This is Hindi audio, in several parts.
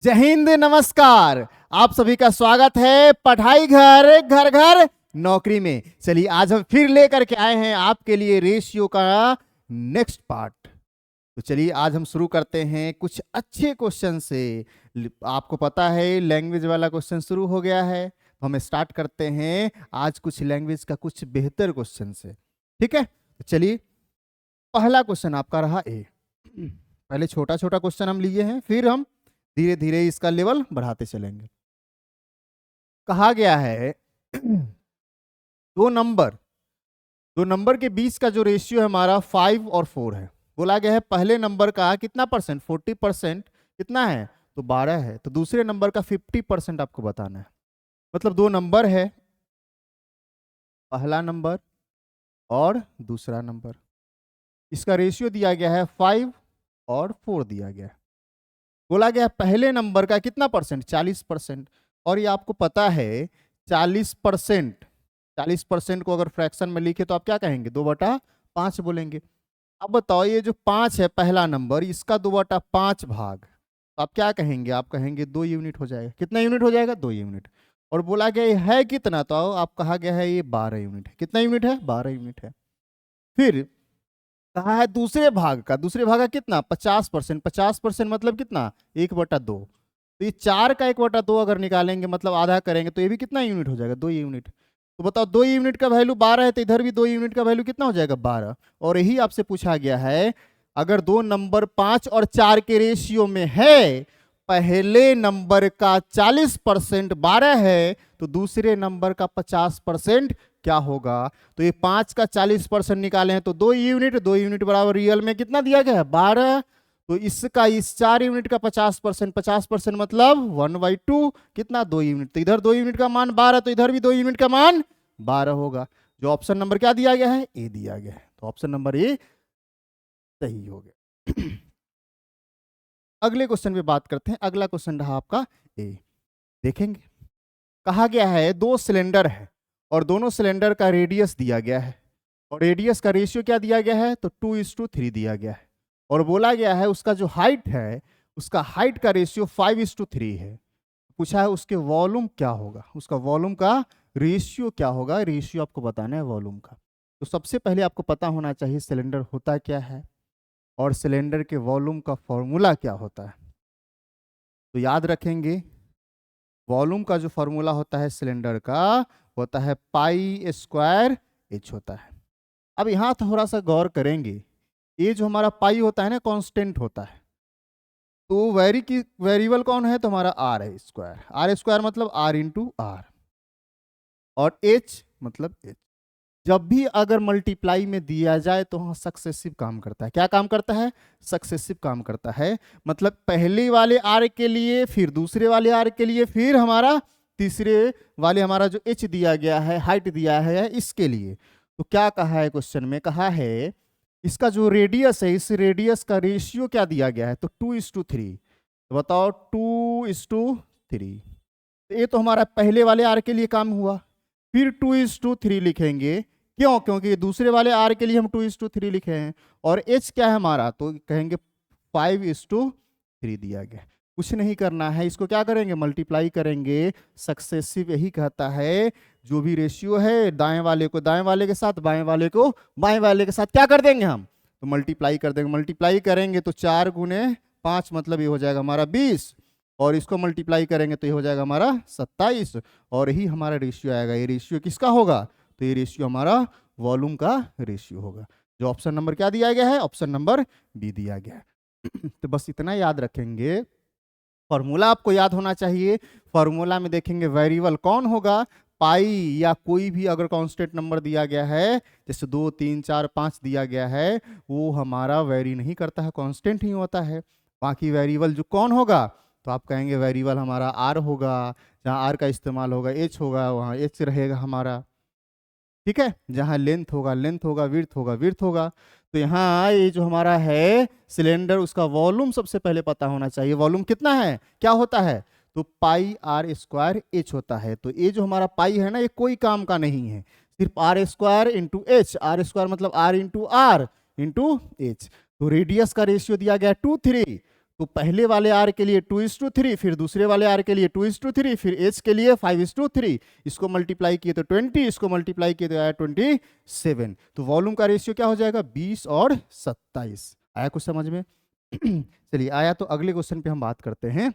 जय हिंद, नमस्कार। आप सभी का स्वागत है पढ़ाई घर घर घर नौकरी में। चलिए आज हम फिर लेकर के आए हैं आपके लिए रेशियो का नेक्स्ट पार्ट। तो चलिए आज हम शुरू करते हैं कुछ अच्छे क्वेश्चन से। आपको पता है लैंग्वेज वाला क्वेश्चन शुरू हो गया है, तो हम स्टार्ट करते हैं आज कुछ लैंग्वेज का कुछ बेहतर क्वेश्चन से। ठीक है, तो चलिए पहला क्वेश्चन आपका रहा ए। पहले छोटा छोटा क्वेश्चन हम लिए हैं, फिर हम धीरे धीरे इसका लेवल बढ़ाते चलेंगे। कहा गया है दो नंबर के बीच का जो रेशियो है हमारा 5 और 4 है। बोला गया है पहले नंबर का कितना परसेंट, 40% कितना है तो 12 है, तो दूसरे नंबर का 50% आपको बताना है। मतलब दो नंबर है, पहला नंबर और दूसरा नंबर, इसका रेशियो दिया गया है 5 और 4 दिया गया है। बोला गया पहले नंबर का कितना परसेंट, 40%। और ये आपको पता है 40% को अगर फ्रैक्शन में लिखे तो आप क्या कहेंगे, 2/5 बोलेंगे। अब बताओ ये जो 5 है पहला नंबर, इसका 2/5 भाग, तो आप क्या कहेंगे, आप कहेंगे 2 यूनिट हो जाएगा। कितना यूनिट हो जाएगा, 2 यूनिट। और बोला गया ये है कितना, तो आप कहा गया है ये 12 यूनिट है। कितना यूनिट है, 12 यूनिट है। फिर कहा है दूसरे भाग का कितना, 50%। 50% मतलब कितना, 1/2। तो ये 4 का 1/2 अगर निकालेंगे मतलब आधा करेंगे तो ये भी कितना यूनिट हो जाएगा, 2 यूनिट। तो बताओ 2 यूनिट का वैल्यू 12 है, तो इधर भी 2 यूनिट का वैल्यू कितना हो जाएगा, 12। और यही आपसे पूछा गया है अगर दो नंबर 5 और 4 के रेशियो में है, पहले नंबर का 40% 12 है, तो दूसरे नंबर का 50% क्या होगा। तो ये 5 का 40% निकाले हैं तो 2 यूनिट, 2 यूनिट बराबर रियल में कितना दिया गया है, 12। तो इसका इस 4 यूनिट का 50% मतलब 1/2 कितना, 2 यूनिट। तो इधर 2 यूनिट का मान 12, तो इधर भी 2 यूनिट का मान 12 होगा। जो ऑप्शन नंबर क्या दिया गया है, ए दिया गया है। तो ऑप्शन नंबर ए सही हो गया। अगले क्वेश्चन पे बात करते हैं। अगला क्वेश्चन रहा आपका ए, देखेंगे। कहा गया है दो सिलेंडर है और दोनों सिलेंडर का रेडियस दिया गया है, और रेडियस का रेशियो क्या दिया गया है, तो 2:3 दिया गया है। और बोला गया है उसका जो हाइट है, उसका हाइट का रेशियो 5:3 है। पूछा है उसके वॉल्यूम क्या होगा, उसका वॉल्यूम का रेशियो क्या होगा। रेशियो आपको बताना है वॉल्यूम का। तो सबसे पहले आपको पता होना चाहिए सिलेंडर होता क्या है और सिलेंडर के वॉल्यूम का फॉर्मूला क्या होता है। तो याद रखेंगे वॉल्यूम का जो फॉर्मूला होता है सिलेंडर का होता है π² होता है। अब यहाँ थोड़ा सा गौर करेंगे, ये जो हमारा पाई होता है ना, कांस्टेंट होता है। तो वेरिएबल कौन है, तो हमारा आर है स्क्वायर। आर स्क्वायर मतलब r/r, और h मतलब h। जब भी अगर मल्टीप्लाई में दिया जाए तो हाँ सक्सेसिव काम करता है। क्या काम करता है, सक्सेसिव काम करता है। मतलब पहले वाले आर के लिए, फिर दूसरे वाले आर के लिए, फिर हमारा तीसरे वाले हमारा जो एच दिया गया है, हाइट दिया है, इसके लिए। तो क्या कहा है क्वेश्चन में, कहा है इसका जो रेडियस है, इस रेडियस का रेशियो क्या दिया गया है, तो 2:3। तो बताओ 2:3। ये तो हमारा पहले वाले आर के लिए काम हुआ। फिर 2:3 लिखेंगे, क्यों, क्योंकि दूसरे वाले आर के लिए हम 2:3 लिखे हैं। और एच क्या है हमारा, तो कहेंगे 5:3 दिया गया। कुछ नहीं करना है, इसको क्या करेंगे, मल्टीप्लाई करेंगे। सक्सेसिव यही कहता है जो भी रेशियो है दाएं वाले को दाएं वाले के साथ, बाएं वाले को बाएं वाले के साथ क्या कर देंगे हम, तो मल्टीप्लाई कर देंगे। मल्टीप्लाई करेंगे तो 4 × 5 मतलब ये हो जाएगा हमारा 20, और इसको मल्टीप्लाई करेंगे तो ये हो जाएगा हमारा 27, और यही हमारा रेशियो आएगा। ये रेशियो किसका होगा, तो ये रेशियो हमारा वॉल्यूम का रेशियो होगा। जो ऑप्शन नंबर क्या दिया गया है, ऑप्शन नंबर बी दिया गया है। तो बस इतना याद रखेंगे, फॉर्मूला आपको याद होना चाहिए। फॉर्मूला में देखेंगे वेरिएबल कौन होगा, पाई या कोई भी अगर कांस्टेंट नंबर दिया गया है, जैसे 2, 3, 4, 5 दिया गया है, वो हमारा वेरी नहीं करता है, कांस्टेंट ही होता है। बाकी वेरिएबल जो कौन होगा, तो आप कहेंगे वेरिएबल हमारा आर होगा। जहाँ आर का इस्तेमाल होगा एच होगा, वहाँ एच रहेगा हमारा। ठीक है, जहाँ लेंथ होगा, विड्थ होगा। तो यहाँ ये जो हमारा है सिलेंडर, उसका वॉल्यूम सबसे पहले पता होना चाहिए। वॉल्यूम कितना है, क्या होता है, तो πr² होता है। तो ये जो हमारा पाई है ना, ये कोई काम का नहीं है, सिर्फ r² × h। r² मतलब r × r × h। तो रेडियस का रेशियो दिया गया 2:3, तो पहले वाले आर के लिए 2:3, फिर दूसरे वाले आर के लिए 2:3, फिर एच के लिए 5:3। इसको मल्टीप्लाई किए तो 20, इसको मल्टीप्लाई किए तो आया 27। तो वॉल्यूम का रेशियो क्या हो जाएगा, 20 और 27। आया कुछ समझ में? चलिए आया, तो अगले क्वेश्चन पे हम बात करते हैं।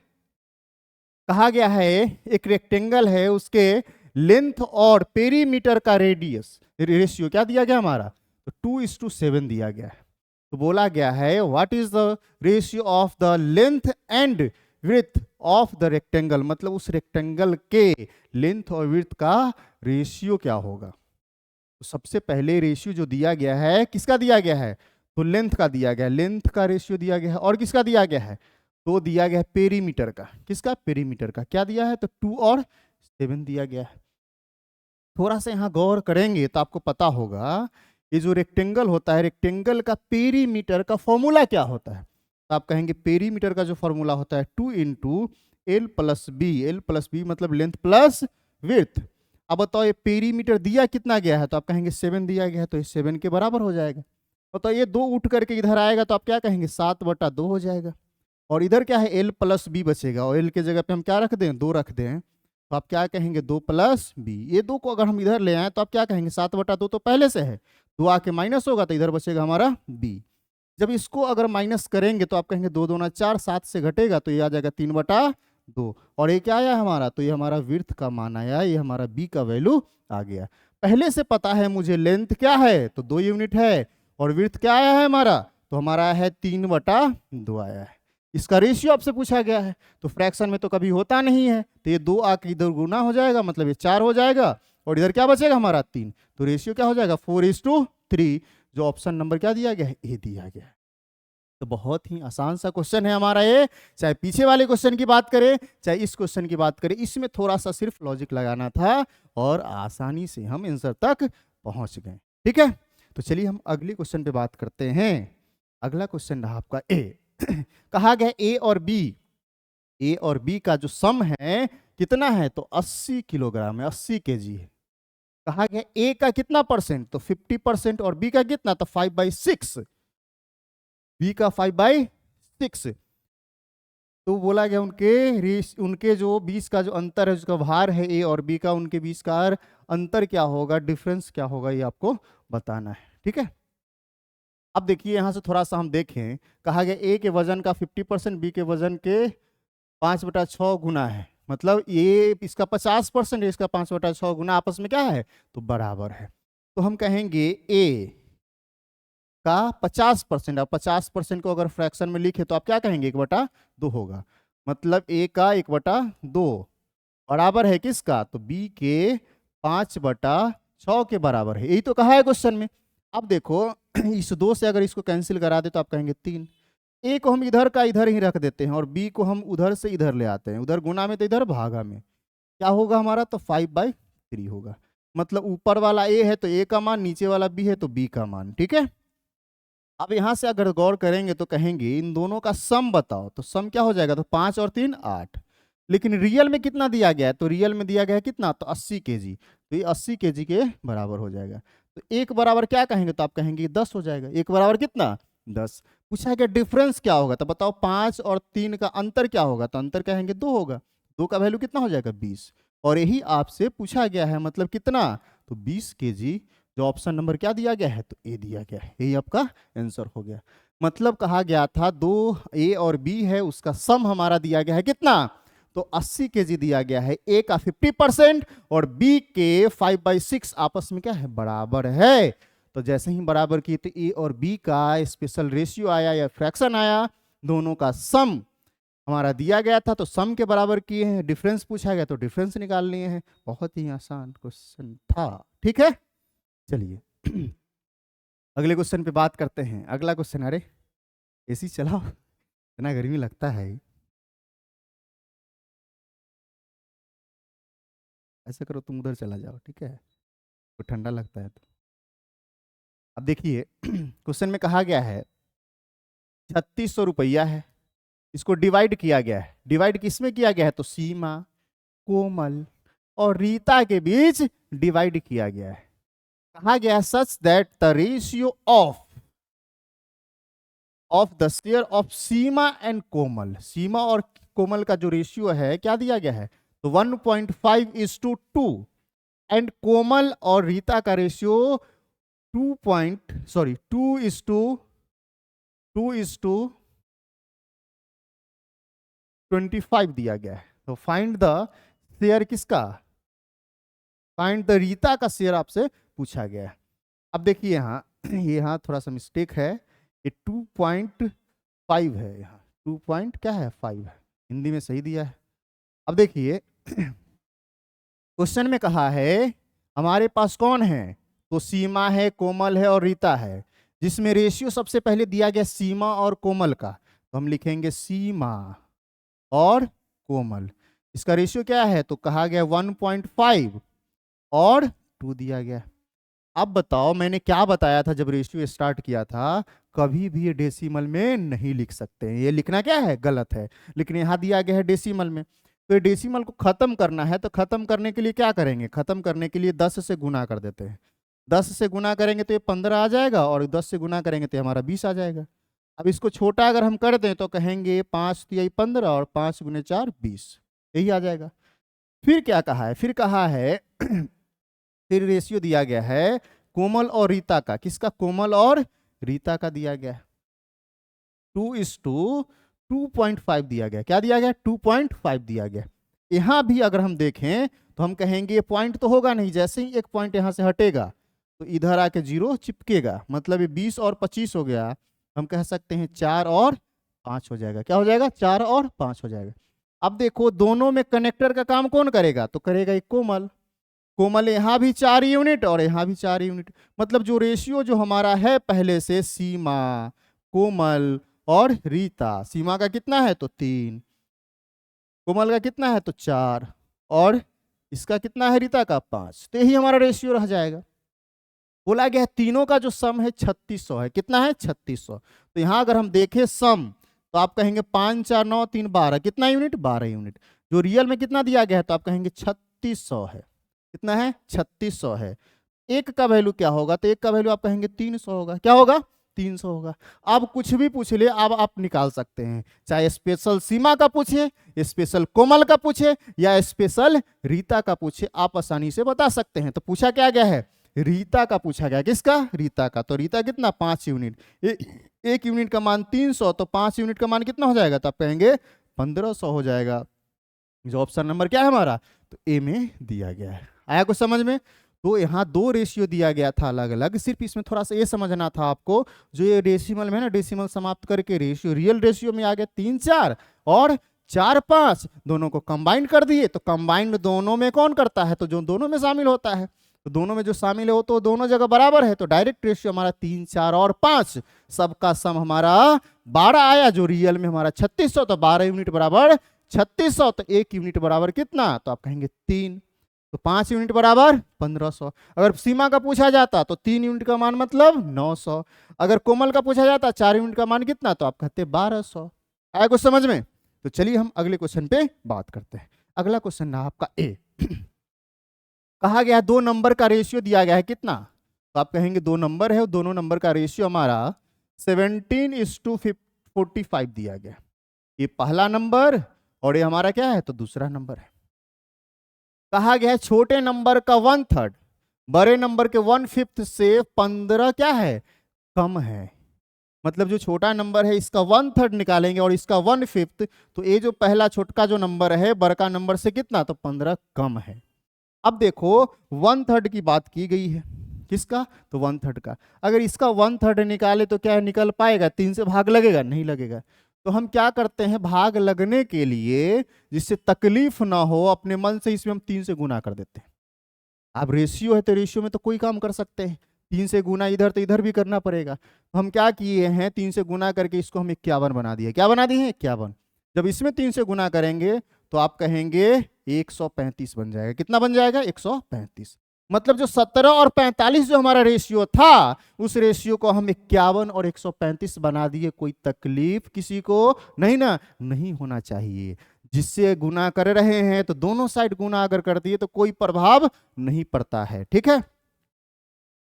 कहा गया है एक रेक्टेंगल है, उसके लेंथ और पेरीमीटर का रेडियस रेशियो क्या दिया गया हमारा, तो 2:7 दिया गया है। तो बोला गया है what is the ratio of the length and width of the rectangle, मतलब उस रेक्टेंगल के लेंथ और विड्थ का रेशियो क्या होगा। तो सबसे पहले रेशियो जो दिया गया है किसका दिया गया है, तो लेंथ का दिया गया है, लेंथ का रेशियो दिया गया है। और किसका दिया गया है, तो दिया गया है पेरीमीटर का। किसका, पेरीमीटर का। क्या दिया है, तो 2 और 7 दिया गया है। थोड़ा सा यहाँ गौर करेंगे तो आपको पता होगा ये जो रेक्टेंगल होता है, रेक्टेंगल का पेरीमीटर का फॉर्मूला क्या होता है। तो आप कहेंगे पेरीमीटर का जो फॉर्मूला होता है 2 × L+B। L+B मतलब लेंथ प्लस विड्थ। अब बताओ ये पेरीमीटर दिया कितना गया है, तो आप कहेंगे 7 दिया गया है, तो ये 7 के बराबर हो जाएगा। बताओ ये 2 उठ करके इधर आएगा तो आप क्या कहेंगे, 7/2 हो जाएगा। और इधर क्या है, L+B बचेगा, और L के जगह पे हम क्या रख दें, 2 रख दें, तो आप क्या कहेंगे 2+B। ये 2 को अगर हम इधर ले आए तो आप क्या कहेंगे, 7/2 तो पहले से है, 2 आके माइनस होगा तो इधर बचेगा हमारा B। जब इसको अगर माइनस करेंगे तो आप कहेंगे 2 दूना 4, 7 से घटेगा तो ये आ जाएगा 3/2। और ये क्या आया हमारा, तो ये हमारा विड्थ का मान आया, ये हमारा B का वैल्यू आ गया। पहले से पता है मुझे लेंथ क्या है, तो 2 यूनिट है, और विड्थ क्या आया है हमारा, तो हमारा है 3/2 आया है। इसका रेशियो आपसे पूछा गया है, तो फ्रैक्शन में तो कभी होता नहीं है, तो ये 2 आके इधर गुना हो जाएगा, मतलब ये 4 हो जाएगा, और इधर क्या बचेगा हमारा 3। तो रेशियो क्या हो जाएगा 4:3, जो ऑप्शन नंबर क्या दिया गया है, ए दिया गया है। तो बहुत ही आसान सा क्वेश्चन है हमारा ये। चाहे पीछे वाले क्वेश्चन की बात करें, चाहे इस क्वेश्चन की बात करें, इसमें थोड़ा सा सिर्फ लॉजिक लगाना था और आसानी से हम आंसर तक पहुंच गए। ठीक है, तो चलिए हम अगले क्वेश्चन पे बात करते हैं। अगला क्वेश्चन रहा आपका ए। कहा गया ए और बी का जो सम है कितना है, तो 80 किलोग्राम है, 80 kg है। कहा गया ए का कितना परसेंट, तो 50%, और बी का कितना, तो 5/6। बी का 5/6। तो बोला गया उनके जो 20 का जो अंतर है, उसका भार है ए और बी का, उनके बीच का अंतर क्या होगा, डिफरेंस क्या होगा, ये आपको बताना है। ठीक है, अब देखिए यहां से थोड़ा सा हम देखें। कहा गया ए के वजन का 50% बी के वजन के 5/6 गुना है, मतलब ये इसका 50% है, इसका 5/6 गुना, आपस में क्या है, तो बराबर है। तो हम कहेंगे ए का 50%, अब 50% को अगर फ्रैक्शन में लिखे तो आप क्या कहेंगे, 1/2 होगा। मतलब ए का 1/2 बराबर है किसका, तो बी के 5/6 के बराबर है। यही तो कहा है क्वेश्चन में। अब देखो इस 2 से अगर इसको कैंसिल करा दे तो आप कहेंगे 3। ए को हम इधर का इधर ही रख देते हैं, और बी को हम उधर से इधर ले आते हैं, उधर गुना में तो इधर भागा में। क्या होगा हमारा, तो 5/3 होगा। मतलब ऊपर वाला ए है तो ए का मान, नीचे वाला बी है तो बी का मान। ठीक है, अब यहां से अगर गौर करेंगे तो कहेंगे इन दोनों का सम बताओ, तो सम क्या हो जाएगा, तो 5 और 3 8। लेकिन रियल में कितना दिया गया है, तो रियल में दिया गया है कितना, तो 80 kg। तो ये 80 kg के बराबर हो जाएगा। तो एक बराबर क्या कहेंगे, तो आप कहेंगे 10 हो जाएगा। एक बराबर कितना, 10। पूछा गया डिफरेंस क्या होगा, तो बताओ 5 और 3 का अंतर क्या होगा, तो अंतर कहेंगे 2 होगा। 2 का वैल्यू कितना हो जाएगा, 20। और यही आपसे पूछा गया है, मतलब कितना, तो 20 kg। जो ऑप्शन नंबर क्या दिया गया है, तो ए दिया गया है। यही आपका आंसर हो गया। मतलब कहा गया था 2 ए और बी है, उसका सम हमारा दिया गया है कितना, तो 80 kg दिया गया है। ए का 50% और बी के 5/6 आपस में क्या है, बराबर है। तो जैसे ही बराबर की तो ए और बी का स्पेशल रेशियो आया या फ्रैक्शन आया, दोनों का सम हमारा दिया गया था तो सम के बराबर किए हैं। डिफरेंस पूछा गया तो डिफरेंस निकाल लिए हैं। बहुत ही आसान क्वेश्चन था। ठीक है, चलिए अगले क्वेश्चन पे बात करते हैं। अगला क्वेश्चन, अरे एसी चलाओ, इतना गर्मी लगता है। ऐसा करो तुम उधर चला जाओ, ठीक है, तो ठंडा लगता है। तो अब देखिए क्वेश्चन में कहा गया है 3600 रुपया है, इसको डिवाइड किया गया है। डिवाइड किसमें किया गया है, तो सीमा, कोमल और रीता के बीच डिवाइड किया गया है। कहा गया सच that the ratio of of the share of Seema and Komal. Seema और कोमल का जो रेशियो है क्या दिया गया है, तो 1.5:2 एंड कोमल और रीता का रेशियो 2:25 दिया गया है। तो फाइंड द शेयर किसका, फाइंड द रीता का शेयर आपसे पूछा गया है। अब देखिए यहाँ यहाँ थोड़ा सा मिस्टेक है, ये 2.5 है, यहाँ 2 पॉइंट क्या है 5 है, हिंदी में सही दिया है। अब देखिए क्वेश्चन में कहा है हमारे पास कौन है, तो सीमा है, कोमल है और रीता है, जिसमें रेशियो सबसे पहले दिया गया सीमा और कोमल का, तो हम लिखेंगे सीमा और कोमल। इसका रेशियो क्या है, तो कहा गया 1.5 और 2 दिया गया। अब बताओ मैंने क्या बताया था जब रेशियो स्टार्ट किया था, कभी भी ये डेसिमल में नहीं लिख सकते, ये लिखना क्या है गलत है, लेकिन यहाँ दिया गया है डेसिमल में। तो ये डेसिमल को खत्म करना है, तो खत्म करने के लिए क्या करेंगे, खत्म करने के लिए 10 से गुना कर देते हैं। 10 से गुना करेंगे तो ये 15 आ जाएगा, और 10 से गुना करेंगे तो हमारा 20 आ जाएगा। अब इसको छोटा अगर हम कर दें तो कहेंगे 5 तिहाई 15 और 5 गुने 4 20, यही आ जाएगा। फिर क्या कहा है, फिर कहा है फिर रेशियो दिया गया है कोमल और रीता का, किसका, कोमल और रीता का दिया गया है 2:2.5 दिया गया। क्या दिया गया, 2.5 दिया गया। यहां भी अगर हम देखें तो हम कहेंगे ये पॉइंट तो होगा नहीं, जैसे ही एक पॉइंट यहां से हटेगा तो इधर आके 0 चिपकेगा, मतलब ये 20 और 25 हो गया। हम कह सकते हैं 4 और 5 हो जाएगा। क्या हो जाएगा, 4 और 5 हो जाएगा। अब देखो दोनों में कनेक्टर का काम कौन करेगा, तो करेगा एक कोमल। कोमल यहाँ भी 4 यूनिट और यहाँ भी 4 यूनिट, मतलब जो रेशियो जो हमारा है पहले से सीमा, कोमल और रीता, सीमा का कितना है तो 3, कोमल का कितना है तो 4, और इसका कितना है रीता का 5, तो यही हमारा रेशियो रह जाएगा। बोला गया है तीनों का जो सम है 3600 है, कितना है 3600। तो यहाँ अगर हम देखें सम तो आप कहेंगे 5 4 9 3 12, कितना यूनिट 12 यूनिट। जो रियल में कितना दिया गया है तो आप कहेंगे 3600 है, कितना है 3600 है। एक का वैल्यू क्या होगा, तो एक का वैल्यू आप कहेंगे 300 होगा। क्या होगा, 300 होगा। अब कुछ भी पूछ ले अब आप निकाल सकते हैं, चाहे स्पेशल सीमा का पूछे, स्पेशल कोमल का पूछे या स्पेशल रीता का पूछे, आप आसानी से बता सकते हैं। तो पूछा क्या गया है, रीता का पूछा गया, किसका, रीता का। तो रीता कितना 5 यूनिट, एक यूनिट का मान 300, तो 5 यूनिट का मान कितना हो जाएगा, तो आप कहेंगे 1500 हो जाएगा। जो ऑप्शन नंबर क्या है हमारा, तो ए में दिया गया है। आया कुछ समझ में। तो यहाँ 2 रेशियो दिया गया था अलग अलग, सिर्फ इसमें थोड़ा सा ये समझना था आपको, जो ये डेसिमल में ना, डेसिमल समाप्त करके रेशियो रियल रेशियो में आ गया 3 4 और 4 5, दोनों को कंबाइन कर दिए। तो कंबाइंड दोनों में कौन करता है, तो जो दोनों में शामिल होता है, तो दोनों में जो शामिल है वो तो दोनों जगह बराबर है, तो डायरेक्ट रेशियो हमारा 3 4 और 5, सबका सम हमारा 12 आया। जो रियल में हमारा 3600, तो 12 यूनिट बराबर 3600, तो 1 यूनिट बराबर कितना, तो आप कहेंगे 3, तो 5 यूनिट बराबर 1500। अगर सीमा का पूछा जाता तो 3 यूनिट का मान मतलब 900। अगर कोमल का पूछा जाता 4 यूनिट का मान कितना, तो आप कहते 1200। आया कुछ समझ में। तो चलिए हम अगले क्वेश्चन पे बात करते हैं। अगला क्वेश्चन ना आपका ए कहा गया 2 नंबर का रेशियो दिया गया है कितना, तो आप कहेंगे 2 नंबर है, दोनों नंबर का रेशियो हमारा 17:45 दिया गया। ये पहला नंबर और ये हमारा क्या है, तो दूसरा नंबर है। कहा गया है छोटे नंबर का 1/3 बड़े नंबर के 1/5 से 15 क्या है, कम है। मतलब जो छोटा नंबर है इसका 1/3 निकालेंगे और इसका 1/5, तो ये जो पहला छोटका जो नंबर है बड़का नंबर से कितना, तो 15 कम है। अब देखो 1/3 की बात की गई है, किसका, तो 1/3 का। अगर इसका 1/3 निकाले तो क्या निकल पाएगा, 3 से भाग लगेगा, नहीं लगेगा। तो हम क्या करते हैं, भाग लगने के लिए जिससे तकलीफ ना हो अपने मन से, इसमें हम 3 से गुना कर देते हैं। अब रेशियो है तो रेशियो में तो कोई काम कर सकते हैं, 3 से गुना इधर तो इधर भी करना पड़ेगा। तो हम क्या किए हैं, 3 से गुना करके इसको हम 51 बना दिए। क्या बना दिए, 51। जब इसमें 3 से गुना करेंगे तो आप कहेंगे 135 बन जाएगा। कितना बन जाएगा, 135। मतलब जो 17 और 45 जो हमारा रेशियो था, उस रेशियो को हम 51 और 135 बना दिए। कोई तकलीफ किसी को नहीं ना, नहीं होना चाहिए। जिससे गुना कर रहे हैं तो दोनों साइड गुना अगर कर दिए तो कोई प्रभाव नहीं पड़ता है, ठीक है।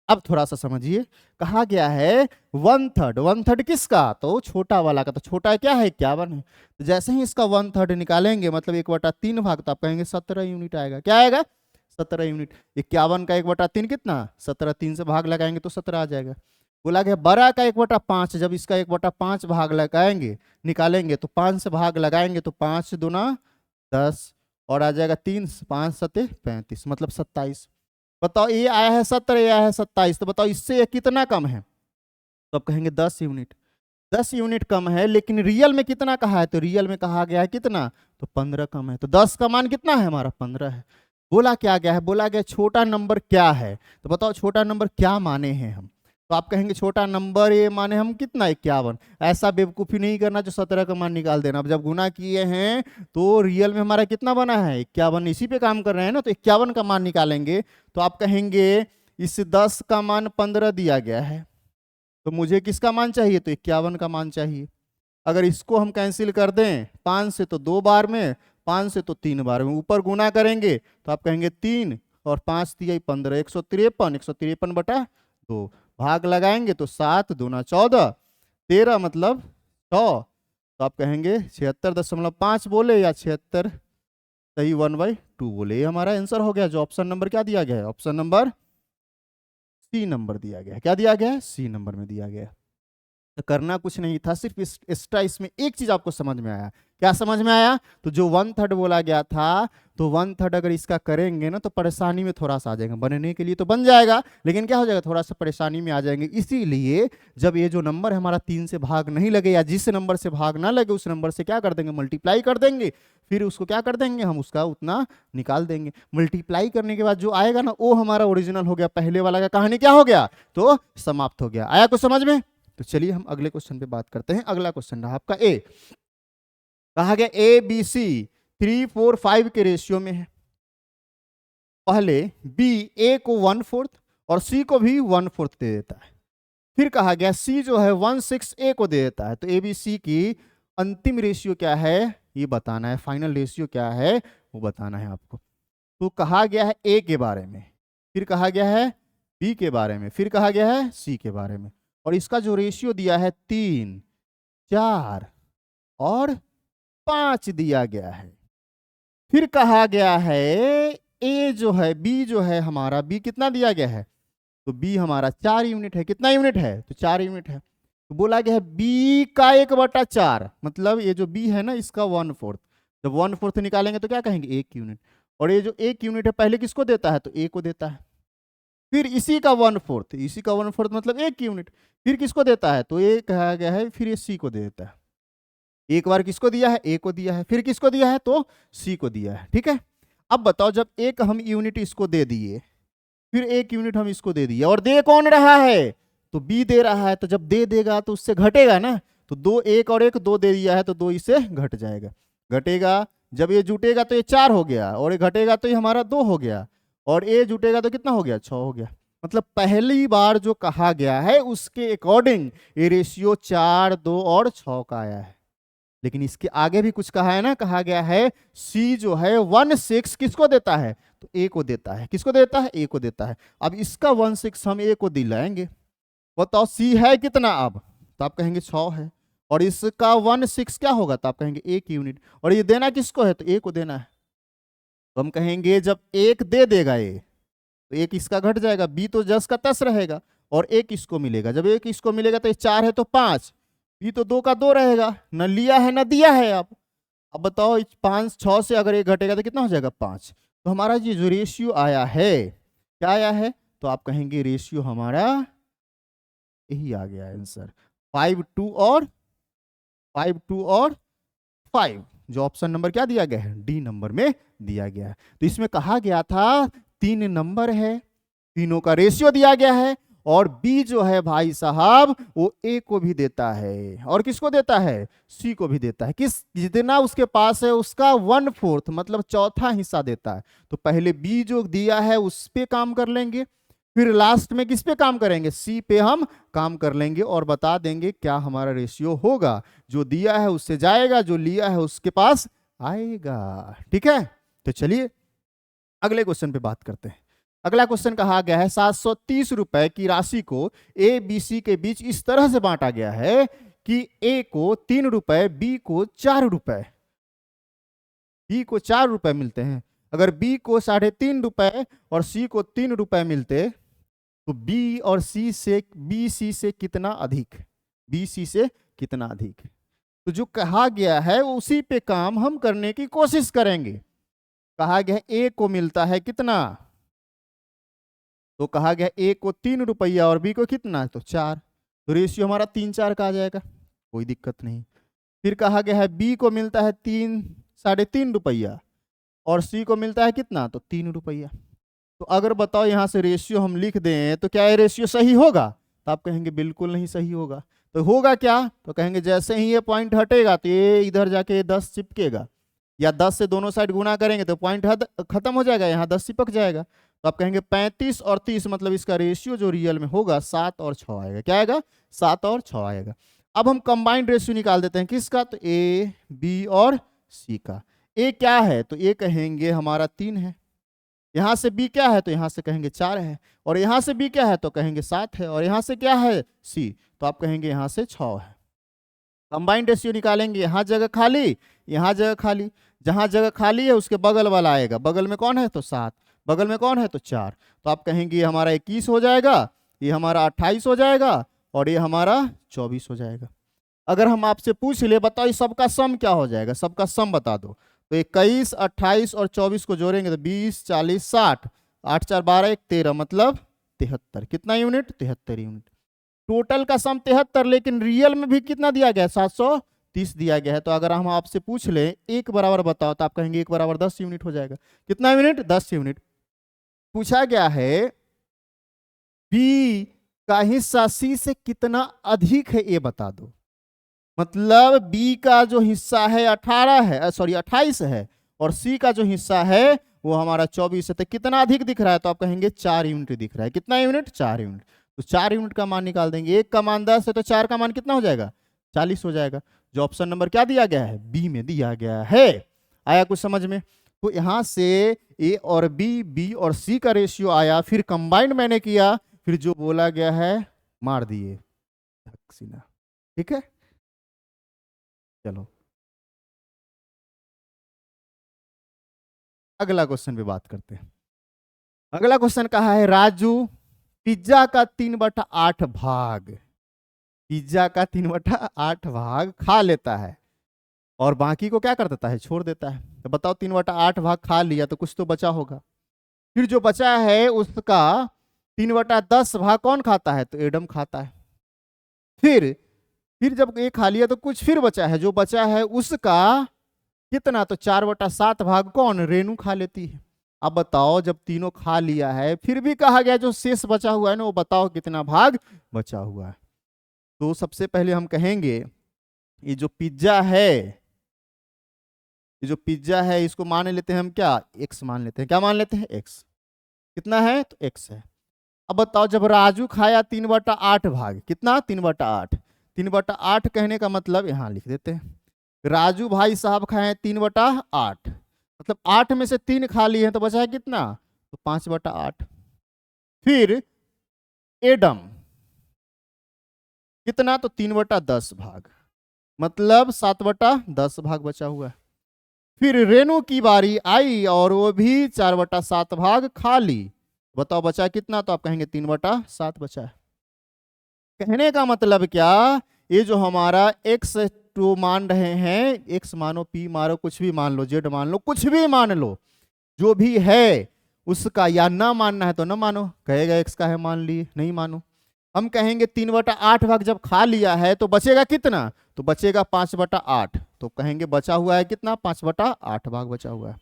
अब थोड़ा सा समझिए, कहा गया है 1/3, 1/3 किसका, तो छोटा वाला का, तो छोटा क्या है 51 है। तो जैसे ही इसका 1/3 निकालेंगे मतलब 1/3 भाग, तो आप कहेंगे 17 यूनिट आएगा। क्या आएगा, 17 यूनिट। 51 का 1/3 कितना, 17, 3 से भाग लगाएंगे तो 17 आ जाएगा। बोला गया बड़ा का 1/5, जब इसका 1/5 भाग लगाएंगे निकालेंगे तो 5 से भाग लगाएंगे तो 5 दूना 10 और आ जाएगा 3, 5 सते 35 मतलब 27। बताओ ये आया है 17, ये आया है 27, तो बताओ इससे ये कितना कम है, तो आप कहेंगे 10 यूनिट। 10 यूनिट कम है, लेकिन रियल में कितना कहा है, तो रियल में कहा गया है कितना, तो 15 कम है। तो 10 का मान कितना है हमारा, 15 है। बोला क्या गया है, बोला गया छोटा नंबर क्या है, तो बताओ छोटा नंबर क्या माने हैं हम, तो आप कहेंगे छोटा नंबर ये माने हम कितना, 51। ऐसा बेवकूफ़ी नहीं करना जो 17 का मान निकाल देना। अब जब गुना किए हैं तो रियल में हमारा कितना बना है, 51, इसी पे काम कर रहे हैं ना, तो 51 का मान निकालेंगे तो आप कहेंगे इस 10 का मान 15 दिया गया है, तो मुझे किसका मान चाहिए, तो 51 का मान चाहिए। अगर इसको हम कैंसिल कर दें 5 से तो 2 बार में, 5 से तो 3 बार में, ऊपर गुना करेंगे तो आप कहेंगे 3 और 5 दिया 15, 153, 153/2 भाग लगाएंगे तो 7 दूना 14, 13 मतलब 100, तो आप कहेंगे 76.5 बोले या 76 सही 1/2 बोले। ये हमारा आंसर हो गया, जो ऑप्शन नंबर क्या दिया गया है, ऑप्शन नंबर सी नंबर दिया गया है। क्या दिया गया है, सी नंबर में दिया गया है। तो करना कुछ नहीं था, सिर्फ एक्स्ट्रा इसमें एक चीज आपको समझ में आया। क्या समझ में आया, तो जो 1/3 बोला गया था, तो 1/3 अगर इसका करेंगे ना तो परेशानी में थोड़ा सा आ जाएगा। बनने के लिए तो बन जाएगा, लेकिन क्या हो जाएगा, थोड़ा सा परेशानी में आ जाएंगे। इसीलिए जब ये जो नंबर हमारा 3 से भाग नहीं लगे या जिस नंबर से भाग ना लगे उस नंबर से क्या कर देंगे, मल्टीप्लाई कर देंगे, फिर उसको क्या कर देंगे हम, उसका उतना निकाल देंगे। मल्टीप्लाई करने के बाद जो आएगा ना वो हमारा ओरिजिनल हो गया, पहले वाला का कहानी क्या हो गया, तो समाप्त हो गया। आया कुछ समझ में। तो चलिए हम अगले क्वेश्चन पे बात करते हैं। अगला क्वेश्चन रहा आपका ए, कहा गया ए बी सी 3, 4, 5 के रेशियो में है। पहले बी ए को 1/4 और सी को भी 1/4 दे देता है। फिर कहा गया सी जो है 1/6 ए को दे देता है। तो ए बी सी की अंतिम रेशियो क्या है ये बताना है, फाइनल रेशियो क्या है वो बताना है आपको। तो कहा गया है ए के बारे में, फिर कहा गया है बी के बारे में, फिर कहा गया है सी के बारे में, और इसका जो रेशियो दिया है 3, 4 और 5 दिया गया है। फिर कहा गया है ए जो है, बी जो है हमारा, बी कितना दिया गया है, तो बी हमारा 4 यूनिट है। कितना यूनिट है, तो 4 यूनिट है। तो बोला गया है बी का 1/4, मतलब ये जो बी है ना इसका 1/4। जब 1/4 निकालेंगे तो क्या कहेंगे, 1 यूनिट। और ये जो 1 यूनिट है पहले किसको देता है, तो ए को देता है। फिर इसी का 1/4, इसी का 1/4 मतलब 1 यूनिट। फिर किसको देता है, तो ये कहा गया है फिर ये सी को दे देता है। एक बार किसको दिया है, ए को दिया है, फिर किसको दिया है, तो सी को दिया है। ठीक है। अब बताओ जब एक हम यूनिट इसको दे दिए, फिर 1 यूनिट हम इसको दे दिए, और दे कौन रहा है, तो बी दे रहा है। तो जब दे देगा तो उससे घटेगा ना, तो 2, 1 और 1 2 दे दिया है तो 2 इससे घट जाएगा, घटेगा। जब ये जुटेगा तो ये 4 हो गया, और ये घटेगा तो ये हमारा 2 हो गया, और ए जुटेगा तो कितना हो गया, 6 हो गया। मतलब पहली बार जो कहा गया है उसके अकॉर्डिंग ये रेशियो 4, 2 और 6 का आया है। लेकिन इसके आगे भी कुछ कहा है ना, कहा गया है सी जो है 1/6 किसको देता है, तो ए को देता है। किसको देता है, ए को देता है। अब इसका 1/6 हम ए को दिलाएंगे। बताओ सी है कितना, अब तो आप कहेंगे 6 है, और इसका 1/6 क्या होगा, तो आप कहेंगे 1 यूनिट। और ये देना किसको है, तो ए को देना है। तो हम कहेंगे जब 1 दे देगा ये, तो 1 इसका घट जाएगा, बी तो 10 का 10 रहेगा, और 1 इसको मिलेगा। जब 1 इसको मिलेगा तो ये 4 है तो 5, बी तो 2 का 2 रहेगा, न लिया है न दिया है। अब बताओ 5, 6 से अगर 1 घटेगा तो कितना हो जाएगा, 5। तो हमारा ये जो रेशियो आया है, क्या आया है, तो आप कहेंगे रेशियो हमारा यही आ गया आंसर, 5, 2 और 5, 2 और 5, जो ऑप्शन नंबर क्या दिया गया है, डी नंबर में दिया गया है। तो इसमें कहा गया था 3 नंबर है, तीनों का रेशियो दिया गया है, और बी जो है भाई साहब वो ए को भी देता है, और किसको देता है, सी को भी देता है। किस जितना उसके पास है उसका 1/4 मतलब चौथा हिस्सा देता है। तो पहले बी जो दिया है उस पे काम कर लेंगे, फिर लास्ट में किस पे काम करेंगे, सी पे हम काम कर लेंगे, और बता देंगे क्या हमारा रेशियो होगा। जो दिया है उससे जाएगा, जो लिया है उसके पास आएगा। ठीक है। तो चलिए अगले क्वेश्चन पे बात करते हैं। अगला क्वेश्चन कहा गया है 730 रुपए की राशि को ए बी सी के बीच इस तरह से बांटा गया है कि ए को 3 रुपए, बी को 4 रुपए, बी को 4 रुपए मिलते हैं। अगर बी को 3.5 रुपए और सी को 3 रुपए मिलते तो बी और सी से, बी सी से कितना अधिक, बी सी से कितना अधिक। तो जो कहा गया है उसी पे काम हम करने की कोशिश करेंगे। कहा गया ए को मिलता है कितना, तो कहा गया ए को 3 रुपया और बी को कितना, तो 4, तो रेशियो हमारा 3-4 का आ जाएगा, कोई दिक्कत नहीं। फिर कहा गया है बी को मिलता है 3.5 रुपया और सी को मिलता है कितना, तो 3 रुपया। तो अगर बताओ यहाँ से रेशियो हम लिख दें तो क्या ये रेशियो सही होगा, तो आप कहेंगे बिल्कुल नहीं सही होगा। तो होगा क्या, तो कहेंगे जैसे ही ये पॉइंट हटेगा तो ये इधर जाके 10 चिपकेगा, या 10 से दोनों साइड गुना करेंगे तो पॉइंट खत्म हो जाएगा, यहाँ 10 चिपक जाएगा। तो आप कहेंगे 35 और 30, मतलब इसका रेशियो जो रियल में होगा 7 और 6 आएगा। क्या आएगा, 7 और 6 आएगा। अब हम कंबाइंड रेशियो निकाल देते हैं, किसका, तो ए बी और सी का। ए क्या है, तो ए कहेंगे हमारा 3 है, यहाँ से बी क्या है, तो यहाँ से कहेंगे 4 है, और यहाँ से बी क्या है, तो कहेंगे 7 है, और यहाँ से क्या है सी, तो आप कहेंगे यहाँ से 6 है। कंबाइंड रेशियो निकालेंगे, यहाँ जगह खाली, यहाँ जगह खाली, जहाँ जगह खाली है उसके बगल वाला आएगा, बगल में कौन है, तो 7, बगल में कौन है, तो 4, तो आप कहेंगे ये हमारा 21 हो जाएगा, ये हमारा 28 हो जाएगा, और ये हमारा 24 हो जाएगा। अगर हम आपसे पूछ ले बताओ सबका सम क्या हो जाएगा, सबका सम बता दो, तो 21, 28 और 24 को जोड़ेंगे तो 20, 40, 60, 8 4 12 1 13, मतलब 73। कितना यूनिट, 73 यूनिट। टोटल का सम 73, लेकिन रियल में भी कितना दिया गया है, 730 दिया गया है। तो अगर हम आपसे पूछ लें 1 बराबर बताओ, तो आप कहेंगे 1 बराबर 10 यूनिट हो जाएगा। कितना यूनिट, 10 यूनिट। पूछा गया है बी का हिस्सा सी से कितना अधिक है, ये बता दो। मतलब बी का जो हिस्सा है 28 है, और सी का जो हिस्सा है वो हमारा 24 है, तो कितना अधिक दिख रहा है, तो आप कहेंगे 4 यूनिट दिख रहा है। कितना यूनिट, 4 यूनिट। तो 4 यूनिट का मान निकाल देंगे। 1 का मान 10 है तो 4 का मान कितना हो जाएगा, 40 हो जाएगा। जो ऑप्शन नंबर क्या दिया गया है, बी में दिया गया है। आया कुछ समझ में। तो यहां से ए और बी, बी और सी का रेशियो आया, फिर कंबाइंड मैंने किया, फिर जो बोला गया है मार दिए। ठीक है, चलो अगला क्वेश्चन पे बात करते हैं। अगला क्वेश्चन कहा है राजू पिज्जा का 3/8 भाग, पिज्जा का 3/8 भाग खा लेता है और बाकी को क्या कर देता है, छोड़ देता है। तो बताओ 3/8 भाग खा लिया तो कुछ तो बचा होगा। फिर जो बचा है उसका 3/10 भाग कौन खाता है, तो एडम खाता है। फिर जब ये खा लिया तो कुछ फिर बचा है, जो बचा है उसका कितना, तो 4/7 भाग कौन, रेनू खा लेती है। अब बताओ जब तीनों खा लिया है फिर भी कहा गया जो शेष बचा हुआ है ना, वो बताओ कितना भाग बचा हुआ है। तो सबसे पहले हम कहेंगे ये जो पिज्जा है, ये जो पिज्जा है इसको मान लेते हैं हम क्या, एक्स मान लेते हैं। क्या मान लेते हैं, एक्स। कितना है, तो एक्स है। अब बताओ जब राजू खाया 3/8 भाग, कितना, 3/8। 3/8 कहने का मतलब यहां लिख देते हैं, राजू भाई साहब खाए 3/8, मतलब 8 में से 3 खा लिए हैं तो बचा है कितना, तो 5/8। फिर एडम कितना, तो 3/10 भाग, मतलब 7/10 भाग बचा हुआ है। फिर रेनू की बारी आई और वो भी 4/7 भाग खा ली। बताओ बचा कितना, तो आप कहेंगे 3/7 बचा है। कहने का मतलब क्या, ये जो हमारा एक्स तो मान रहे हैं, एक्स मानो, पी मानो, कुछ भी मान लो, जेड मान लो, कुछ भी मान लो, जो भी है उसका या ना मानना है तो ना मानो, कहेगा एक्स का है मान लिए, नहीं मानो। हम कहेंगे 3/8 भाग जब खा लिया है तो बचेगा कितना, तो बचेगा 5/8, तो कहेंगे बचा हुआ है कितना, 5/8 भाग बचा हुआ है।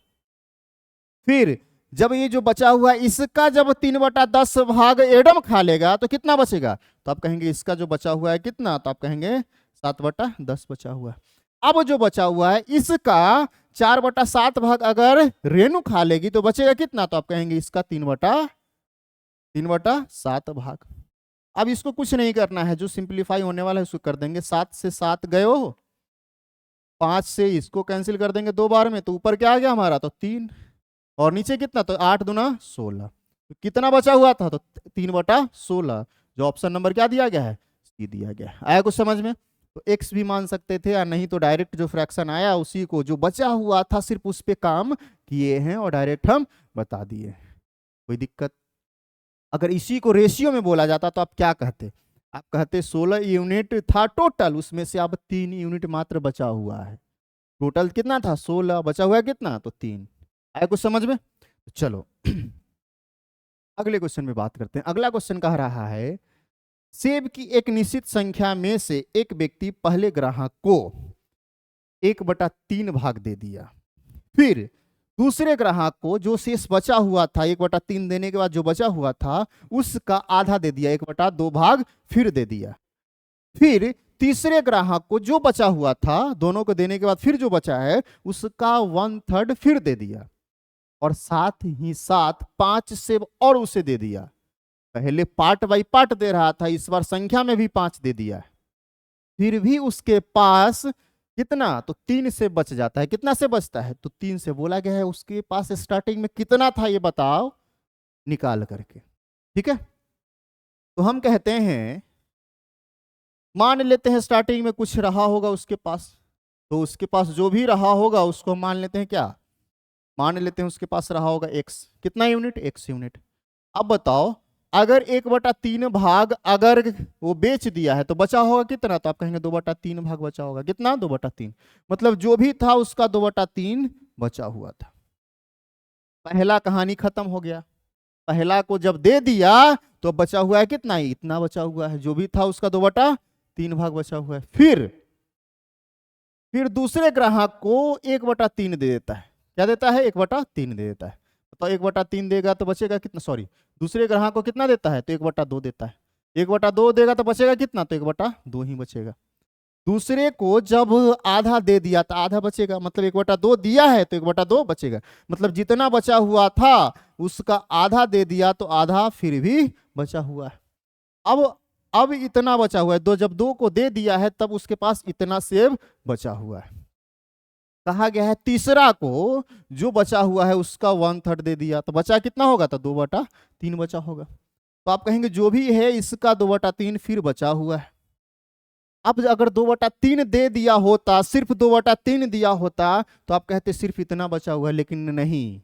फिर जब ये जो बचा हुआ है इसका जब 3/10 भाग एडम खा लेगा तो कितना बचेगा, तो आप कहेंगे इसका जो बचा हुआ है कितना, तो आप कहेंगे 7/10 बचा हुआ है। अब जो बचा हुआ है इसका 4/7 भाग अगर रेनू खा लेगी तो बचेगा कितना, तो आप कहेंगे इसका 3/7 भाग। अब इसको कुछ नहीं करना है, जो सिंप्लीफाई होने वाला है उसको कर देंगे। 7 से 7 गए हो, 5 से इसको कैंसिल कर देंगे 2 बार में, तो ऊपर क्या आ गया हमारा, तो 3, और नीचे कितना, तो 8 दूना 16। तो कितना बचा हुआ था, तो 3/16, जो ऑप्शन नंबर क्या दिया गया है, सी दिया गया है। आया कुछ समझ में? तो एक्स भी मान सकते थे, या नहीं तो डायरेक्ट जो फ्रैक्शन आया उसी को, जो बचा हुआ था सिर्फ उस पे काम किए हैं और डायरेक्ट हम बता दिए। कोई दिक्कत? अगर इसी को रेशियो में बोला जाता तो आप क्या कहते? आप कहते 16 यूनिट था टोटल, उसमें से अब 3 यूनिट मात्र बचा हुआ है। टोटल कितना था 16, बचा हुआ है कितना, तो 3। आया कुछ समझ में? चलो अगले क्वेश्चन में बात करते हैं। अगला क्वेश्चन कह रहा है, सेब की एक निश्चित संख्या में से एक व्यक्ति पहले ग्राहक को 1/3 भाग दे दिया, फिर दूसरे ग्राहक को जो शेष बचा हुआ था, 1/3 देने के बाद जो बचा हुआ था उसका आधा दे दिया, 1/2 भाग फिर दे दिया। फिर तीसरे ग्राहक को जो बचा हुआ था, दोनों को देने के बाद फिर जो बचा है उसका 1/3 फिर दे दिया, और साथ ही साथ 5 सेब और उसे दे दिया। पहले पार्ट बाई पार्ट दे रहा था, इस बार संख्या में भी 5 दे दिया है। फिर भी उसके पास कितना, तो 3 से बच जाता है। कितना से बचता है, तो 3 से बोला गया है। उसके पास स्टार्टिंग में कितना था ये बताओ निकाल करके। ठीक है, तो हम कहते हैं, मान लेते हैं स्टार्टिंग में कुछ रहा होगा उसके पास, तो उसके पास जो भी रहा होगा उसको मान लेते हैं क्या, मान लेते हैं उसके पास रहा होगा एक्स। कितना यूनिट, एक्स यूनिट। अब बताओ, अगर 1/3 भाग अगर वो बेच दिया है तो बचा होगा कितना, तो आप कहेंगे 2/3 भाग बचा होगा। कितना, 2/3। मतलब जो भी था उसका 2/3 बचा हुआ था। पहला कहानी खत्म हो गया। पहला को जब दे दिया तो बचा हुआ है कितना, इतना बचा हुआ है, जो भी था उसका 2/3 भाग बचा हुआ है। फिर दूसरे ग्राहक को 1/3 दे देता है। क्या देता है, 1/3 दे देता है। तो 1/3 देगा तो बचेगा कितना, सॉरी, दूसरे ग्राहक को कितना देता है, तो 1/2 देता है। 1/2 देगा तो बचेगा कितना, तो 1/2 ही बचेगा। दूसरे को जब आधा दे दिया तो आधा बचेगा, मतलब 1/2 दिया है तो 1/2 बचेगा। मतलब जितना बचा हुआ था उसका आधा दे दिया तो आधा फिर भी बचा हुआ है। अब इतना बचा हुआ है, जब 2 को दे दिया है तब उसके पास इतना सेब बचा हुआ है। कहा गया है तीसरा को जो बचा हुआ है उसका 1/3 दे दिया, तो बचा कितना होगा, तो 2/3 बचा होगा। तो आप कहेंगे जो भी है इसका 2/3 फिर बचा हुआ है। अब अगर 2/3 दे दिया होता, सिर्फ 2/3 दिया होता तो आप कहते सिर्फ इतना बचा हुआ है, लेकिन नहीं,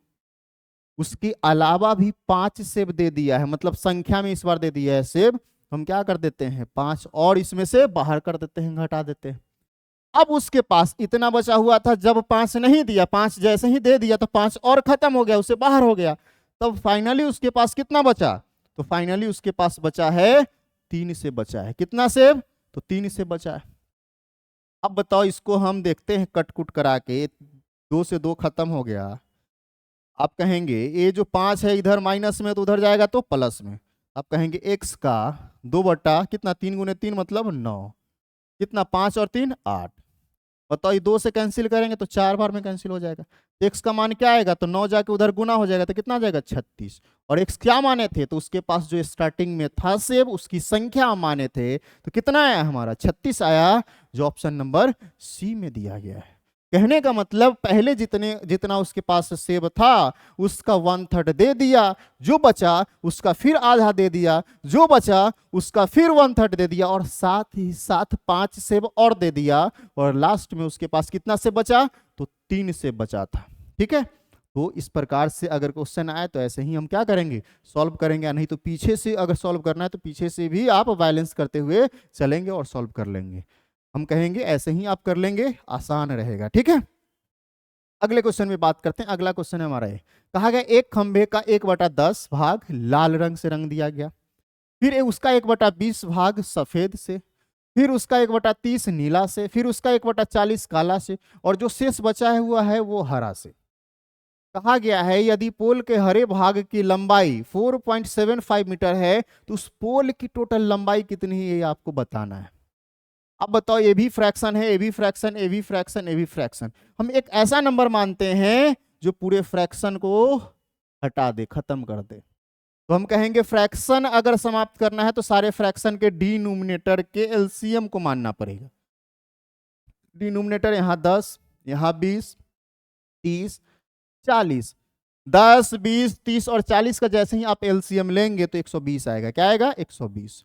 उसके अलावा भी 5 सेब दे दिया है। मतलब संख्या में इस बार दे दिया है सेब, हम क्या कर देते हैं, 5 और इसमें से बाहर कर देते हैं, घटा देते हैं। अब उसके पास इतना बचा हुआ था, जब 5 नहीं दिया, 5 जैसे ही दे दिया तो 5 और खत्म हो गया, उससे बाहर हो गया। तब फाइनली उसके पास कितना बचा, तो फाइनली उसके पास बचा है 3 से बचा है। कितना सेब, तो 3 से बचा है। अब बताओ, इसको हम देखते हैं कटकुट करा के, 2 से 2 खत्म हो गया। आप कहेंगे ये जो 5 है इधर माइनस में तो उधर जाएगा तो प्लस में। आप कहेंगे एक्स का 2 कितना, 3 × 3 मतलब 9, कितना 5 और 3 8। बताओ, ये 2 से कैंसिल करेंगे तो 4 बार में कैंसिल हो जाएगा। तो एक्स का मान क्या आएगा, तो 9 जाके उधर गुना हो जाएगा तो कितना आ जाएगा, 36। और एक्स क्या माने थे, तो उसके पास जो स्टार्टिंग में था सेब उसकी संख्या माने थे, तो कितना आया हमारा, 36 आया, जो ऑप्शन नंबर सी में दिया गया है। कहने का मतलब पहले जितना उसके पास सेब था उसका 1/3 दे दिया, जो बचा उसका फिर आधा दे दिया, जो बचा उसका फिर 1/3 दे दिया, और साथ ही साथ 5 सेब और दे दिया, और लास्ट में उसके पास कितना सेब बचा, तो 3 सेब बचा था। ठीक है, तो इस प्रकार से अगर क्वेश्चन आए तो ऐसे ही हम क्या करेंगे, सॉल्व करेंगे। नहीं तो पीछे से अगर सॉल्व करना है तो पीछे से भी आप बैलेंस करते हुए चलेंगे और सॉल्व कर लेंगे। हम कहेंगे ऐसे ही आप कर लेंगे, आसान रहेगा। ठीक है, अगले क्वेश्चन में बात करते हैं। अगला क्वेश्चन है हमारा ये, कहा गया एक खंभे का 1/10 भाग लाल रंग से रंग दिया गया, फिर उसका 1/20 भाग सफेद से, फिर उसका 1/30 नीला से, फिर उसका 1/40 काला से, और जो शेष बचा हुआ है वो हरा से। कहा गया है यदि पोल के हरे भाग की लंबाई 4.75 मीटर है तो उस पोल की टोटल लंबाई कितनी है, ये आपको बताना है। अब बताओ, ये भी फ्रैक्शन है, ये भी फ्रैक्शन, ये भी फ्रैक्शन, ये भी फ्रैक्शन। हम एक ऐसा नंबर मानते हैं जो पूरे फ्रैक्शन को हटा दे, खत्म कर दे। तो हम कहेंगे फ्रैक्शन अगर समाप्त करना है तो सारे फ्रैक्शन के डिनोमिनेटर के एलसीएम को मानना पड़ेगा। डिनोमिनेटर यहाँ 10, यहाँ 20, 30, 40, 10, 20, 30 और 40 का जैसे ही आप एलसीएम लेंगे तो 120 आएगा। क्या आएगा? 120।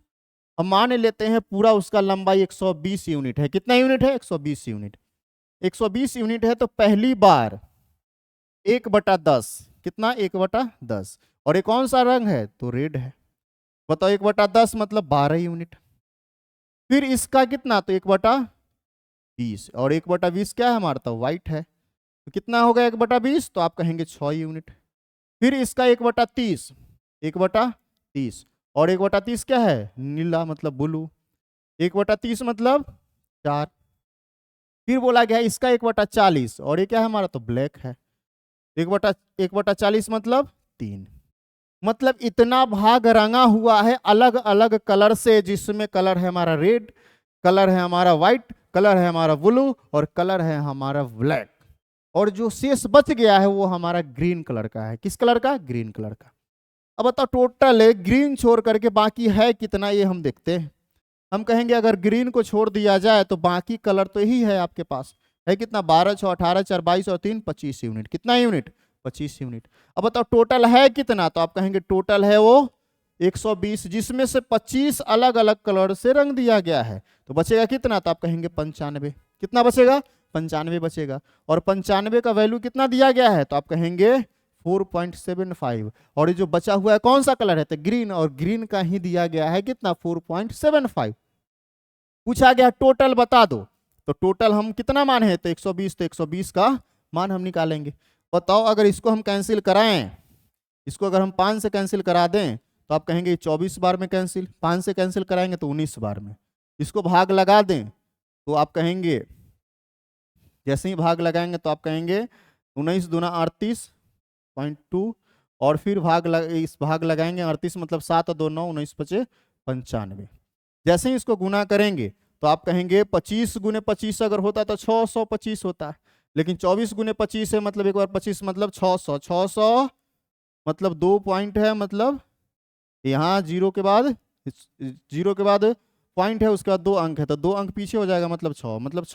हम मान लेते हैं पूरा उसका लंबाई 120 यूनिट है। कितना यूनिट है? 120 यूनिट। 120 यूनिट है तो पहली बार 1/10। कितना? 1/10। और ये कौन सा रंग है? तो रेड है। बताओ 1/10 मतलब 12 यूनिट। फिर इसका कितना? तो 1/20। और 1/20 क्या है हमारा? तो व्हाइट है। तो कितना होगा 1/20? तो आप कहेंगे 6 यूनिट। फिर इसका 1/30। 1/30 और 1/30 क्या है? नीला मतलब ब्लू। 1/30 मतलब 4। फिर बोला गया इसका 1/40 और ये क्या है हमारा? तो ब्लैक है। 1/40 मतलब 3। मतलब इतना भाग रंगा हुआ है अलग अलग कलर से, जिसमें कलर है हमारा रेड, कलर है हमारा व्हाइट, कलर है हमारा ब्लू और कलर है हमारा ब्लैक। और जो शेष बच गया है वो हमारा ग्रीन कलर का है। किस कलर का? ग्रीन कलर का। अब बताओ टोटल है ग्रीन छोड़ करके बाकी है कितना, ये हम देखते हैं। हम कहेंगे अगर ग्रीन को छोड़ दिया जाए तो बाकी कलर तो यही है आपके पास। है कितना? 12, 6, 18, 4, 22 और 3, 25 यूनिट। कितना यूनिट? 25 यूनिट। अब बताओ टोटल है कितना? तो आप कहेंगे टोटल है वो 120, जिसमें से 25 अलग अलग कलर से रंग दिया गया है। तो बचेगा कितना? तो आप कहेंगे 95। कितना बचेगा? 95 बचेगा। और 95 का वैल्यू कितना दिया गया है? तो आप कहेंगे 4.75। और ये जो बचा हुआ है कौन सा कलर है? तो ग्रीन, और ग्रीन का ही दिया गया है कितना? 4.75। पूछा गया टोटल बता दो। तो टोटल हम कितना मान है? तो 120। तो 120 का मान हम निकालेंगे। बताओ अगर इसको हम कैंसिल कराएं, इसको अगर हम 5 से कैंसिल करा दें तो आप कहेंगे 24 बार में कैंसिल। 5 से कैंसिल कराएंगे तो 19 बार में। इसको भाग लगा दें तो आप कहेंगे, जैसे ही भाग लगाएंगे तो आप कहेंगे 19 दूना 38.2 और फिर इस भाग लगाएंगे 38 मतलब 7 और 2 9, 19 पचे 95। जैसे ही इसको गुना करेंगे तो आप कहेंगे 25 गुने 25 अगर होता तो 625 होता है, लेकिन 24 गुने 25 है मतलब एक बार 25 मतलब 600। 600 मतलब 2 पॉइंट है, मतलब यहाँ जीरो के बाद पॉइंट है, उसके बाद 2 अंक है तो 2 अंक पीछे हो जाएगा मतलब 6। मतलब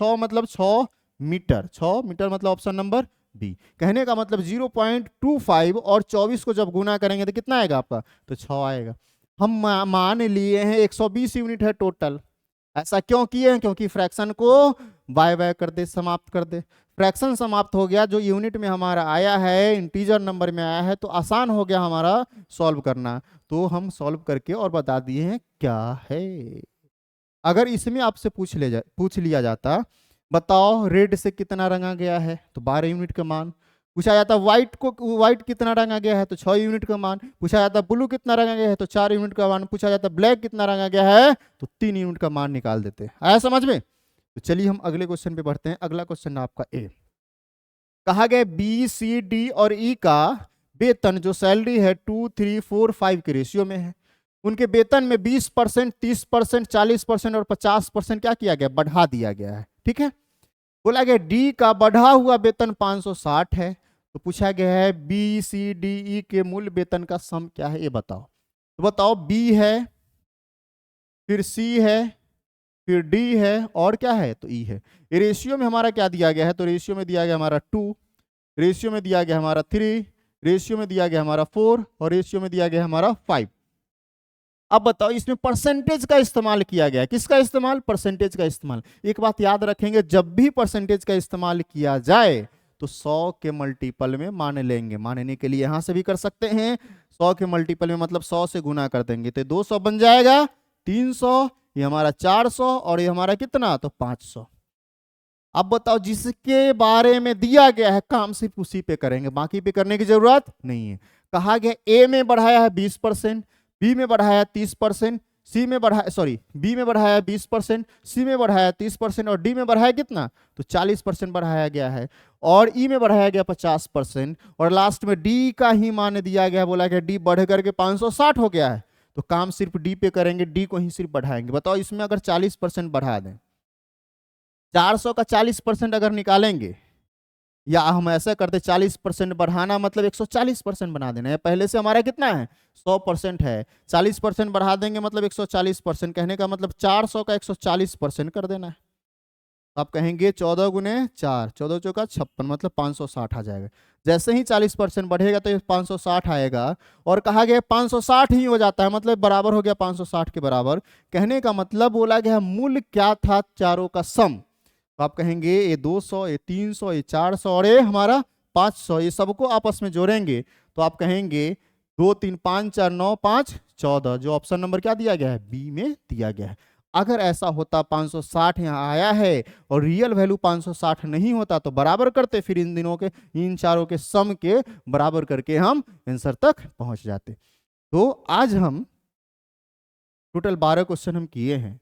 6 मीटर। 6 मीटर मतलब ऑप्शन नंबर बी। कहने का मतलब 0.25 और 24 को जब गुना करेंगे तो कितना आएगा आपका? तो 6 आएगा। हम मान लिए हैं 120 यूनिट है टोटल। ऐसा क्यों किए हैं? क्योंकि फ्रैक्शन को बाय बाय कर दे, समाप्त कर दे। फ्रैक्शन समाप्त हो गया, जो यूनिट में हमारा आया है, इंटीजर नंबर में आया है, तो आसान हो गया हमारा सॉल्व करना। तो हम सॉल्व करके और बता दिए हैं क्या है। अगर इसमें आपसे पूछ लिया जाता बताओ रेड से कितना रंगा गया है, तो 12 यूनिट का मान। पूछा जाता व्हाइट कितना रंगा गया है, तो 6 यूनिट का मान। पूछा जाता ब्लू कितना रंगा गया है, तो 4 यूनिट का मान। पूछा जाता ब्लैक कितना रंगा गया है, तो 3 यूनिट का मान निकाल देते। आया समझ में? तो चलिए हम अगले क्वेश्चन पे बढ़ते हैं। अगला क्वेश्चन आपका ए। कहा गया बी, सी, डी और ई का वेतन जो सैलरी है 2, 3, 4, 5 के रेशियो में है। उनके वेतन में 20%, 30%, 40% और 50% क्या किया गया? बढ़ा दिया गया है। ठीक है। बोला गया डी का बढ़ा हुआ वेतन 560 है। तो पूछा गया है बी, सी, डी, ई के मूल वेतन का सम क्या है, ये बताओ। तो बताओ बी है, फिर सी है, फिर डी है और क्या है? तो ई है। ये रेशियो में हमारा क्या दिया गया है? तो रेशियो में दिया गया हमारा 2, रेशियो में दिया गया हमारा 3, रेशियो में दिया गया हमारा 4 और रेशियो में दिया गया हमारा 5। अब बताओ इसमें परसेंटेज का इस्तेमाल किया गया है। किसका इस्तेमाल? परसेंटेज का इस्तेमाल। एक बात याद रखेंगे, जब भी परसेंटेज का इस्तेमाल किया जाए तो 100 के मल्टीपल में मान लेंगे। मानने के लिए यहां से भी कर सकते हैं। 100 के मल्टीपल में मतलब 100 से गुना कर देंगे तो 200 बन जाएगा, 300, ये हमारा 400 और ये हमारा कितना? तो 500। अब बताओ जिसके बारे में दिया गया है काम सिर्फ उसी पे करेंगे, बाकी पे करने की जरूरत नहीं है। कहा गया ए में बढ़ाया है 20%, बी में बढ़ाया 30%, सी में बढ़ाया बी में बढ़ाया 20%, सी में बढ़ाया 30% और डी में बढ़ाया कितना? तो 40% बढ़ाया गया है। और ई में बढ़ाया गया 50% और लास्ट में डी का ही मान दिया गया। बोला गया डी बढ़ करके 560 हो गया है, तो काम सिर्फ डी पे करेंगे, डी को ही सिर्फ बढ़ाएंगे। बताओ इसमें अगर 40% बढ़ा दें, 400 का 40% अगर निकालेंगे, या हम ऐसा करते 40% बढ़ाना मतलब 140% बना देना है। पहले से हमारा कितना है? 100% है। 40% बढ़ा देंगे मतलब 140%। कहने का मतलब 400 का 140% कर देना है। तो आप कहेंगे 14 गुने 4, 14 चौका 56, मतलब 560 आ जाएगा। जैसे ही 40% बढ़ेगा तो ये 560 आएगा, और कहा गया 560 ही हो जाता है, मतलब बराबर हो गया 560 के बराबर। कहने का मतलब बोला गया मूल्य क्या था चारों का सम। तो आप कहेंगे ये 200, ये 300, ये 400 और ये हमारा 500, ये सबको आपस में जोड़ेंगे तो आप कहेंगे 2 3 5 4 9 5 14, जो ऑप्शन नंबर क्या दिया गया है, बी में दिया गया है। अगर ऐसा होता 560 यहाँ आया है और रियल वैल्यू 560 नहीं होता तो बराबर करते, फिर इन दिनों के इन चारों के सम के बराबर करके हम आंसर तक पहुंच जाते। तो आज हम टोटल 12 क्वेश्चन हम किए हैं,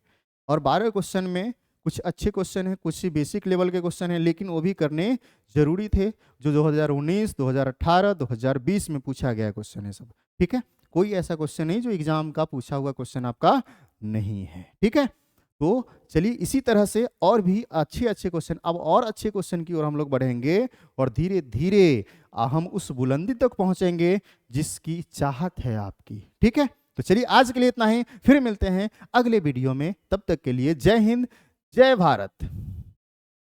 और 12 क्वेश्चन में कुछ अच्छे क्वेश्चन हैं, कुछ बेसिक लेवल के क्वेश्चन हैं, लेकिन वो भी करने जरूरी थे, जो 2019, 2018, 2020 में पूछा गया क्वेश्चन है सब। ठीक है, कोई ऐसा क्वेश्चन नहीं जो एग्जाम का पूछा हुआ क्वेश्चन आपका नहीं है। ठीक है, तो चलिए इसी तरह से और भी अच्छे अच्छे क्वेश्चन, अब और अच्छे क्वेश्चन की ओर हम लोग बढ़ेंगे, और धीरे धीरे हम उस बुलंदी तक पहुंचेंगे जिसकी चाहत है आपकी। ठीक है, तो चलिए आज के लिए इतना ही, फिर मिलते हैं अगले वीडियो में। तब तक के लिए जय हिंद, जय भारत।